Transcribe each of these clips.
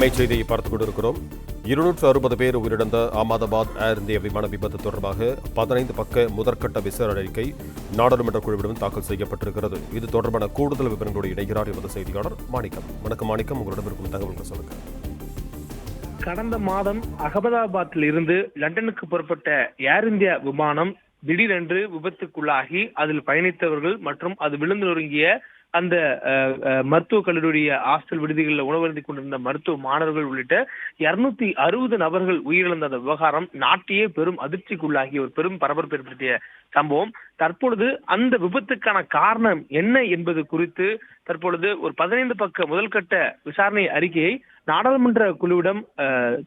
அண்மை செய்தியை பார்த்துக் கொண்டிருக்கிறோம். 260 பேர் உயிரிழந்த அகமதாபாத் ஏர் இந்திய விமான விபத்து தொடர்பாக 15 பக்க முதற்கட்ட விசாரணை அறிக்கை நாடாளுமன்ற குழுவிடம் தாக்கல் செய்யப்பட்டிருக்கிறது. இது தொடர்பான கூடுதல் விவரங்களோடு இணைகிறார் எமது செய்தியாளர் மாணிக்கம். வணக்கம் மாணிக்கம், உங்களிடம் இருக்கும் தகவல்கள் சொல்லுங்க. கடந்த மாதம் அகமதாபாத்தில் இருந்து லண்டனுக்கு புறப்பட்ட ஏர் இந்தியா விமானம் திடீரென்று விபத்துக்குள்ளாகி அதில் பயணித்தவர்கள் மற்றும் அது விழுந்து நொறுங்கிய அந்த மருத்துவக் கல்லூரிய ஹாஸ்டல் விடுதிகளில் உணவருந்திக் கொண்டிருந்த மருத்துவ மாணவர்கள் உள்ளிட்ட 260 நபர்கள் உயிரிழந்த அந்த விவகாரம் நாட்டையே பெரும் அதிர்ச்சிக்குள்ளாகி ஒரு பெரும் பரபரப்பு ஏற்படுத்திய சம்பவம். தற்பொழுது அந்த விபத்துக்கான காரணம் என்ன என்பது குறித்து தற்பொழுது ஒரு 15 பக்க முதல்கட்ட விசாரணை அறிக்கையை நாடாளுமன்ற குழுவிடம்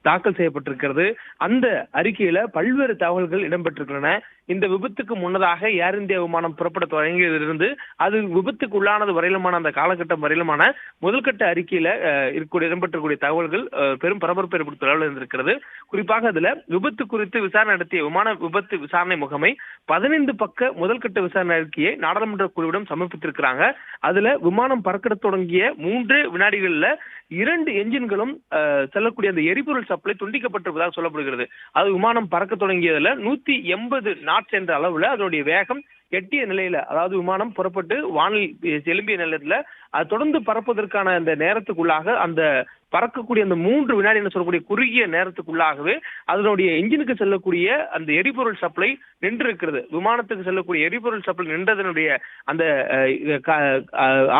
தாக்கல் செய்யப்பட்டிருக்கிறது. அந்த அறிக்கையில பல்வேறு தகவல்கள் இடம்பெற்றிருக்கின்றன. இந்த விபத்துக்கு முன்னதாக ஏர் இந்தியா விமானம் புறப்பட தொடங்கியதிலிருந்து அது விபத்துக்கு உள்ளானது வரையிலுமான அந்த காலகட்டம் வரையிலுமான முதல்கட்ட அறிக்கையில இடம்பெற்றக்கூடிய தகவல்கள் பெரும் பரபரப்பு ஏற்படுத்த இருந்திருக்கிறது. குறிப்பாக அதுல விபத்து குறித்து விசாரணை நடத்திய விமான விபத்து விசாரணை முகமை 15 பக்க முதல்கட்ட விசாரணை அறிக்கையை நாடாளுமன்ற குழுவிடம் சமர்ப்பித்திருக்கிறாங்க. அதுல விமானம் பறக்க தொடங்கிய 3 வினாடிகள்ல 2 என்ஜின்களும் செல்லக்கூடிய அந்த எரிபொருள் சப்ளை துண்டிக்கப்பட்டிருப்பதாக சொல்லப்படுகிறது. அது விமானம் பறக்க தொடங்கியதுல 180 நாட்ஸ் என்ற அளவுல அதனுடைய வேகம் எட்டிய நிலையில, அதாவது விமானம் புறப்பட்டு வானில் எழும்பிய நிலையத்துல அது தொடர்ந்து பறப்பதற்கான அந்த நேரத்துக்குள்ளாக அந்த பறக்கக்கூடிய அந்த 3 வினாடி என்று சொல்லக்கூடிய குறுகிய நேரத்துக்குள்ளாகவே அதனுடைய என்ஜினுக்கு செல்லக்கூடிய அந்த எரிபொருள் சப்ளை நின்று இருக்கிறது. விமானத்துக்கு செல்லக்கூடிய எரிபொருள் சப்ளை நின்றதனுடைய அந்த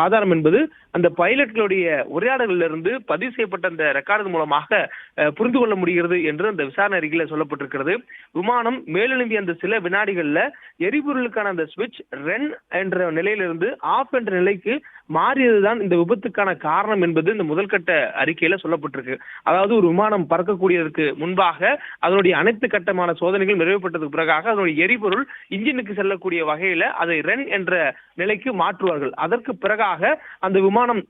ஆதாரம் என்பது அந்த பைலட்களுடைய உரையாடலிலிருந்து பதிவு செய்யப்பட்ட அந்த ரெக்கார்டு மூலமாக புரிந்து கொள்ள முடிகிறது என்று அந்த விசாரணை அறிக்கையில் சொல்லப்பட்டிருக்கிறது. விமானம் மேலெழும்பிய அந்த சில வினாடிகள்ல எரிபொருளுக்கான அந்த ஸ்விட்ச் ரென் என்ற நிலையிலிருந்து ஆஃப் என்ற நிலைக்கு மாறியதுதான் இந்த விபத்துக்கான காரணம் என்பது இந்த முதல்கட்ட அறிக்கையில சொல்லப்பட்டிருக்கு. அதாவது ஒரு விமானம் பறக்கக்கூடியதற்கு முன்பாக அதனுடைய அனைத்து கட்டமான சோதனைகள் நிறைவேற்றதுக்கு பிறகாக அதனுடைய எரிபொருள் இன்ஜினுக்கு செல்லக்கூடிய வகையில அதை ரென் என்ற நிலைக்கு மாற்றுவார்கள். அதற்கு பிறகாக அந்த விமானம்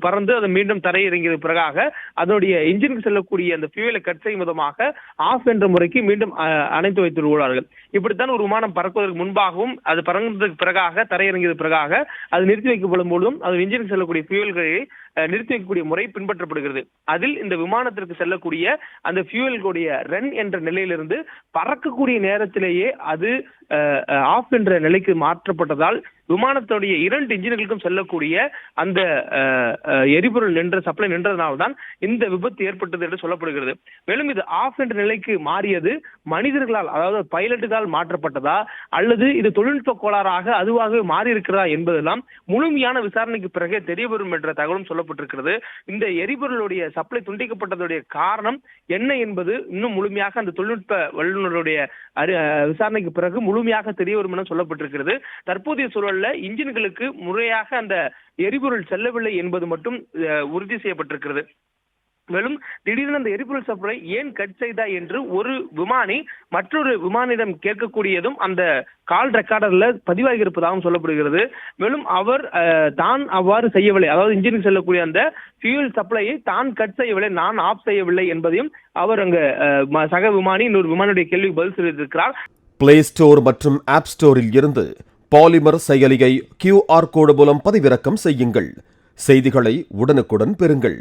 பறந்து அதை மீண்டும் தரையிறங்கிய பிறகாக அதனுடைய இன்ஜினுக்கு செல்லக்கூடிய அந்த ஃபியூவலை கட் செய்யும் விதமாக ஆஃப் என்ற முறைக்கு மீண்டும் அணைத்து வைத்து விடுவார்கள். இப்படித்தான் ஒரு விமானம் பறக்குவதற்கு முன்பாகவும் அது பறந்ததுக்கு பிறகாக தரையிறங்கியது பிறகாக அது நிறுத்தி வைக்கப்படும் பொழுதும் அது இன்ஜினுக்கு செல்லக்கூடிய ஃபியூவல்களை நிறுத்தி வைக்கக்கூடிய முறை பின்பற்றப்படுகிறது. அதில் இந்த விமானத்திற்கு செல்லக்கூடிய அந்த ஃபியூவல்களுடைய ரன் என்ற நிலையிலிருந்து பறக்கக்கூடிய நேரத்திலேயே அது ஆஃப் என்ற நிலைக்கு மாற்றப்பட்டதால் விமானத்துடைய 2 இன்ஜின்களுக்கும் செல்லக்கூடிய அந்த எரிபொருள் சப்ளை நின்றதனால்தான் இந்த விபத்து ஏற்பட்டது என்று சொல்லப்படுகிறது. மேலும் இது ஆஃப் என்ற நிலைக்கு மாறியது மனிதர்களால், அதாவது பைலட்டுகளால் மாற்றப்பட்டதா அல்லது இது தொழில்நுட்ப கோளாறாக அதுவாகவே மாறி இருக்கிறதா என்பதெல்லாம் முழுமையான விசாரணைக்கு பிறகே தெரிய வரும் என்ற தகவலும் சொல்லப்பட்டிருக்கிறது. இந்த எரிபொருளுடைய சப்ளை துண்டிக்கப்பட்டதுடைய காரணம் என்ன என்பது இன்னும் முழுமையாக அந்த தொழில்நுட்ப வல்லுநருடைய விசாரணைக்கு பிறகு முழுமையாக தெரிய வரும் என சொல்லப்பட்டிருக்கிறது. தற்போதைய சூழல்ல இன்ஜின்களுக்கு முறையாக அந்த எரிபொருள் செல்லவில்லை என்பது மட்டும் உறுதி செய்யப்பட்டிருக்கிறது. மேலும் திடீரென அந்த எரிபொருள் சப்ளை ஏன் கட் செய்தா என்று ஒரு விமானி மற்றொரு விமானிடம் கேட்கக்கூடியதும் அந்த கால் ரெக்கார்டர்ல பதிவாகி இருப்பதாகவும் சொல்லப்படுகிறது. மேலும் அவர் தான் அவ்வாறு செய்யவில்லை, அதாவது இன்ஜினுக்கு செல்லக்கூடிய அந்த ஃபியூல் சப்ளையை தான் கட் செய்யவில்லை, நான் ஆஃப் செய்யவில்லை என்பதையும் அவர் அங்கு சக விமானி இன்னொரு விமானியுடைய கேள்விக்கு பதில் சொல்லியிருக்கிறார். பிளே ஸ்டோர் மற்றும் ஆப் ஸ்டோரில் இருந்து பாலிமர் செயலியை QR கோடு மூலம் பதிவிறக்கம் செய்யுங்கள். செய்திகளை உடனுக்குடன் பெறுங்கள்.